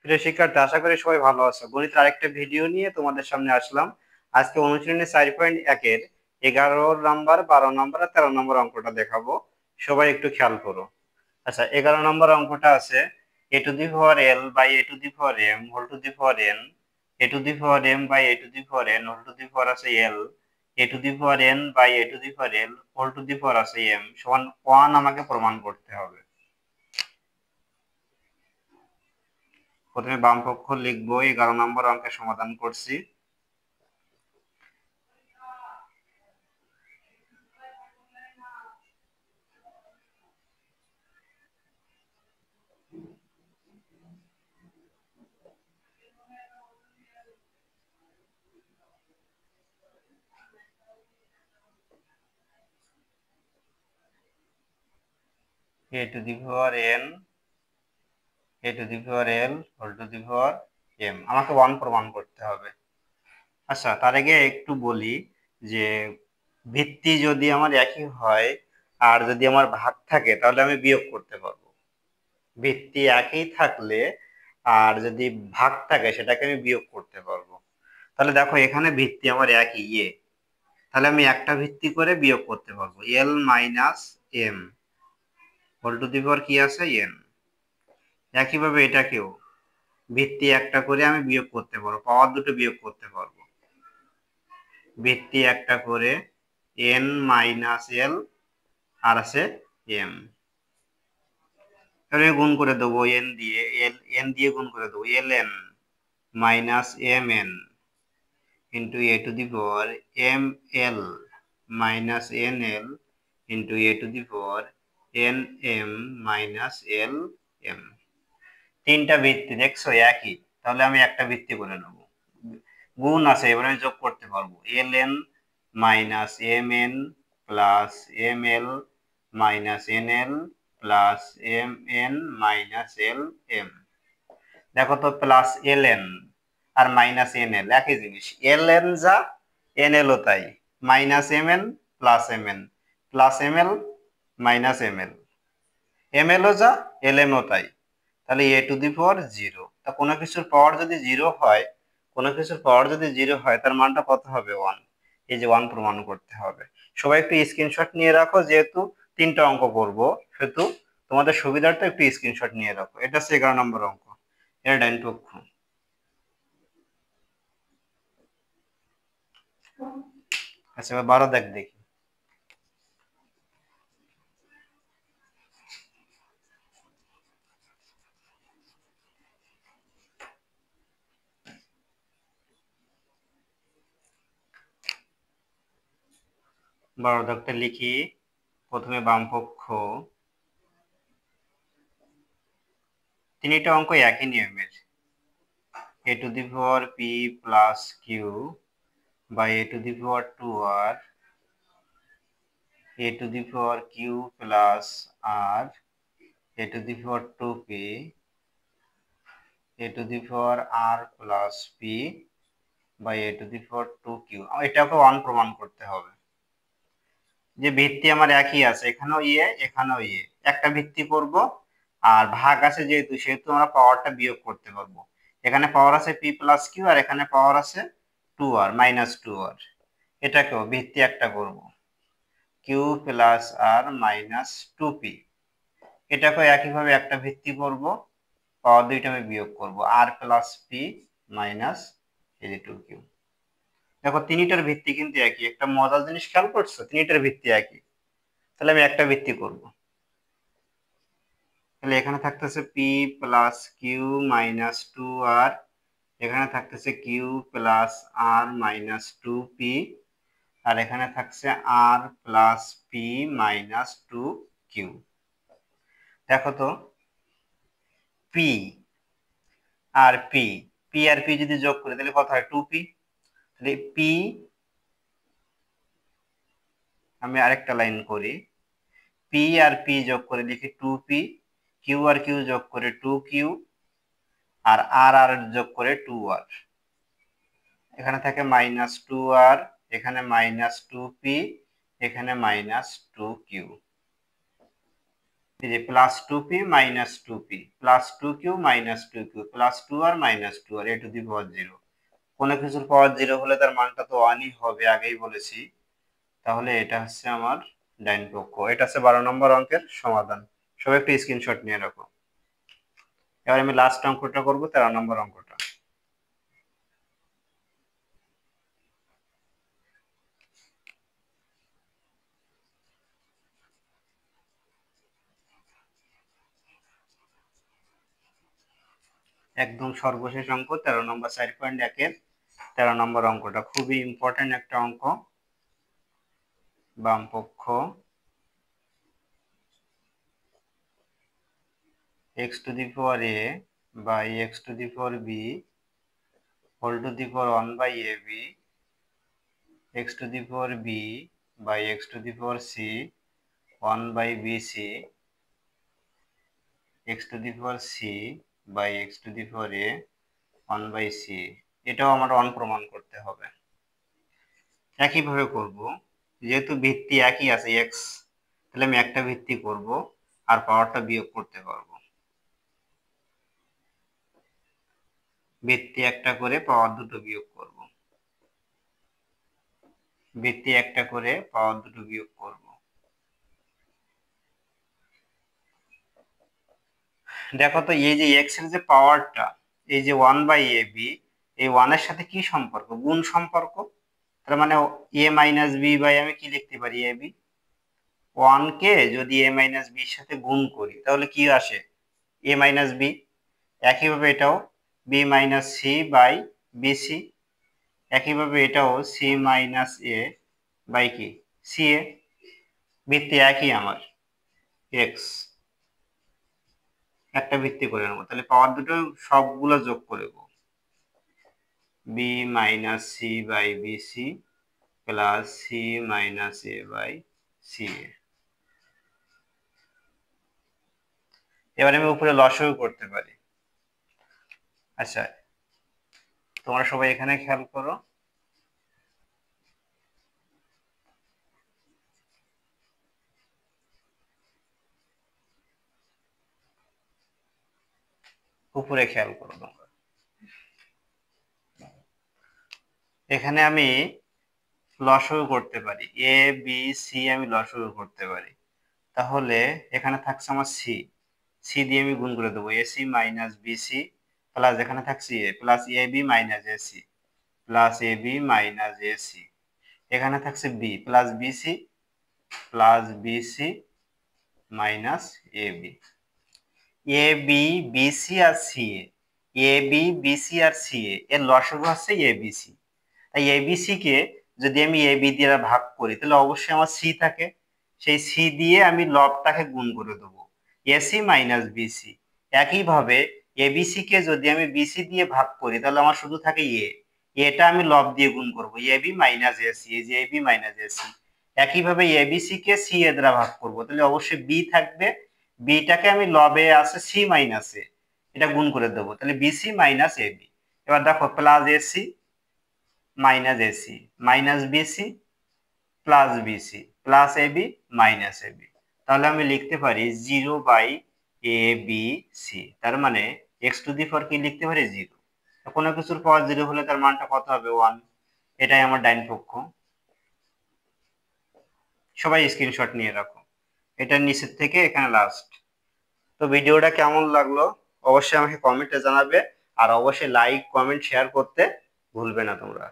প্রিয় শিক্ষার্থী, আশা করি সবাই ভালো আছো। গণিতের আরেকটা ভিডিও নিয়ে তোমাদের সামনে আসলাম। আজকে অনুশীলনী 4.1 এর 11 নাম্বার, 12 নাম্বার আর 13 নম্বর অঙ্কটা দেখাবো। সবাই একটু খেয়াল করো। আচ্ছা, 11 নম্বর অঙ্কটা আছে a to the power l by a to the power m whole to the power n, a to the power m by a to the power n whole to the power আছে l, a to the power n by a to the power l whole to the power আছে m সমান 1 আমাকে প্রমাণ করতে হবে। প্রথমে বাম পক্ষ লিখবো, 11 নম্বর অঙ্কের সমাধান করছি। a to the power n, a to the power l whole to the power m আমাকে 1 প্রমাণ করতে হবে। আচ্ছা, তার আগে একটু বলি যে ভিত্তি যদি আমার একই হয় আর যদি আমার ভাগ থাকে তাহলে আমি বিয়োগ করতে পারবো। ভিত্তি একই থাকলে আর যদি ভাগ থাকে সেটাকে আমি বিয়োগ করতে পারবো। তাহলে দেখো, এখানে ভিত্তি আমার একই তাহলে আমি একটা ভিত্তি করে বিয়োগ করতে পারবো। l minus m whole to the power কি আছে n। একইভাবে এটাকেও ভিত্তি একটা করে আমি বিয়োগ করতে পারবো, পাওয়ার দুটো বিয়োগ করতে পারবো। ভিত্তি একটা করে n মাইনাস l আর আছে m, তাহলে গুণ করে দেবো n দিয়ে, n দিয়ে গুণ করে দেবো, ln minus mn into a to the power ml minus nl into a to the power nm minus lm। তিনটা ভিত্তি দেখছো একই, তাহলে আমি একটা ভিত্তি করে নেব। গুণ আছে, এবারে আমি যোগ করতে পারবো, ln minus mn plus ml minus nl plus mn minus lm। দেখো তো, প্লাস ln আর মাইনাস nl একই জিনিস, ln যা nl ও তাই, minus mn plus mn plus ml minus ml, ml ও যা ln ও তাই। তাহলে a টু দি পাওয়ার 0। তা কোনো কিছুর পাওয়ার যদি 0 হয়, কোনো কিছুর পাওয়ার যদি 0 হয় তার মানটা কত হবে? 1। এই যে 1 প্রমাণ করতে হবে। সবাই একটু স্ক্রিনশট নিয়ে রাখো, যেহেতু তিনটা অঙ্ক করব সেহেতু তোমাদের সুবিধার্থে একটু স্ক্রিনশট নিয়ে রাখো। এটা হচ্ছে 11 নম্বর অঙ্ক, এর ডান পক্ষ। আচ্ছা, এবার 12 দেখি। বারো দাগটা লিখি। প্রথমে বাম পক্ষ, তিনটা অঙ্ক একই নিয়মের, a to the power p plus q by a to the power 2r, a to the power q plus r, a to the power 2p, a to the power r plus p by a to the power 2q। এটাকে 1 প্রমাণ করতে হবে। যে ভিত্তি আমার একই আছে, এখানেও এখানেও একটা ভিত্তি করব, আর ভাগ আছে যেহেতু সেহেতু আমরা পাওয়ারটা বিয়োগ করতে পারবো। এখানে পাওয়ার আছে p প্লাস q আর এখানে পাওয়ার আছে 2r মাইনাস 2r। এটাকেও ভিত্তি একটা করব, q plus r minus 2p। এটাকেও একইভাবে একটা ভিত্তি করব, পাওয়ার দুইটা আমি বিয়োগ করব, r plus p minus 2q। দেখো, তিনটার ভিত্তি কিন্তু একই। একটা মজার জিনিস খেয়াল করছো, তিনটার ভিত্তি একই। তাহলে আমি একটা ভিত্তি করব। তাহলে এখানে থাকতেছে p plus Q minus 2r, এখানে থাকতেছে q plus r minus 2p, আর এখানে থাকছে r plus p minus 2q। দেখো তো, p আর p, আর p যদি যোগ করি তাহলে কত হয়? 2p। তাহলে p, আমি আরেকটা লাইন করি, p আর p যোগ করে লিখি 2p, q আর q যোগ করে 2q, আর r যোগ করে 2r। এখানে থাকে মাইনাস 2r, এখানে মাইনাস 2p, এখানে মাইনাস 2q। এই যে plus 2p minus 2p plus 2q minus 2q plus 2r minus 2r a to the power 0। কোনো কিছুর পাওয়ার 0 হলে তার মানটা তো 1ই হবে, আগেই বলেছি। তাহলে এটা হচ্ছে আমার ডাইন পক্ষ। এটা হচ্ছে 12 নম্বর অঙ্কের সমাধান। সবাই একটু স্ক্রিনশট নিয়ে রাখো। এবার আমি লাস্ট অঙ্কটা করব, 13 নম্বর অঙ্কটা। একদম সর্বশেষ অঙ্ক 13 নম্বর 4.1 এর 13 নম্বর অঙ্কটা খুবই ইম্পর্টেন্ট একটা অঙ্ক। বাম পক্ষ x to the power a by x to the power b whole to the power 1 by ab x to the power b by x to the power c 1 by bc x to the power c by x to the power a 1 by c। এটাও আমার 1 প্রমাণ করতে হবে। একইভাবে করব, যেহেতু ভিত্তি একই আছে x, তাহলে আমি একটা ভিত্তি করব আর পাওয়ারটা বিয়োগ করতে পারবো। ভিত্তি একটা করে পাওয়ার দুটো বিয়োগ করব। ভিত্তি একটা করে পাওয়ার দুটো বিয়োগ করব। দেখো তো এই যে x এর যে পাওয়ারটা, এই যে 1 বাই ab, এই 1 এর সাথে কি সম্পর্ক? গুণ সম্পর্ক। তার মানে a মাইনাস b বাই আমি কি লিখতে পারি ab। 1 কে যদি a মাইনাস b এর সাথে গুণ করি তাহলে কি আসে? a minus b। একইভাবে এটাও b minus c by bc। একইভাবে এটাও c মাইনাস a বাই কি ca। ভিত্তি একই আমার x, একটা ভিত্তি করে নেবো, তাহলে পাওয়ার দুটো সবগুলো যোগ করব। b minus c by bc plus c minus a by ca। এবার আমি উপরে লসাগু করতে পারি। আচ্ছা, তোমরা সবাই এখানে খেয়াল করো। উপরে খেয়াল করো তোমরা। এখানে আমি লসাগু করতে পারি, a b c আমি লসাগু করতে পারি। তাহলে এখানে থাকছে আমার c, c দিয়ে আমি গুণ করে দেবো, ac মাইনাস bc প্লাস এখানে থাকছে a plus ab minus ac plus ab minus ac। এখানে থাকছে b plus bc plus bc minus ab। ab bc আর ca, ab bc আর ca এর লসাগু হচ্ছে abc। তাই abc কে যদি আমি ab দিয়ে ভাগ করি তাহলে অবশ্যই আমার c থাকে। সেই c দিয়ে আমি লবটাকে গুণ করে দেবো, ac মাইনাস bc। একইভাবে abc কে যদি আমি bc দিয়ে ভাগ করি তাহলে আমার শুধু থাকে a, এটা আমি লব দিয়ে গুণ করব, ab মাইনাস ac, এই যে ab মাইনাস ac। একইভাবে abc কে c এ দ্বারা ভাগ করব, তাহলে অবশ্যই b থাকবে। b টাকে আমি লবে আছে c মাইনাস a, এটা গুণ করে দেবো, তাহলে bc মাইনাস ab। এবার দেখো plus ac minus ac minus bc plus bc plus ab minus ab. তাহলে আমি লিখতে পারি 0 বাই এ বি সি। তার মানে এক্স টু দি পাওয়ার কি লিখতে পারি 0। কোনো কিছুর পাওয়ার 0 হলে তার মানটা কত হবে? 1। এটাই আমার ডাইন পক্ষ। সবাই স্ক্রিনশট নিয়ে রাখো। এটা নিচের থেকে এখানে লাস্ট। তো ভিডিওটা কেমন লাগলো অবশ্যই আমাকে কমেন্টে জানাবে, আর অবশ্যই লাইক কমেন্ট শেয়ার করতে ভুলবে না তোমরা।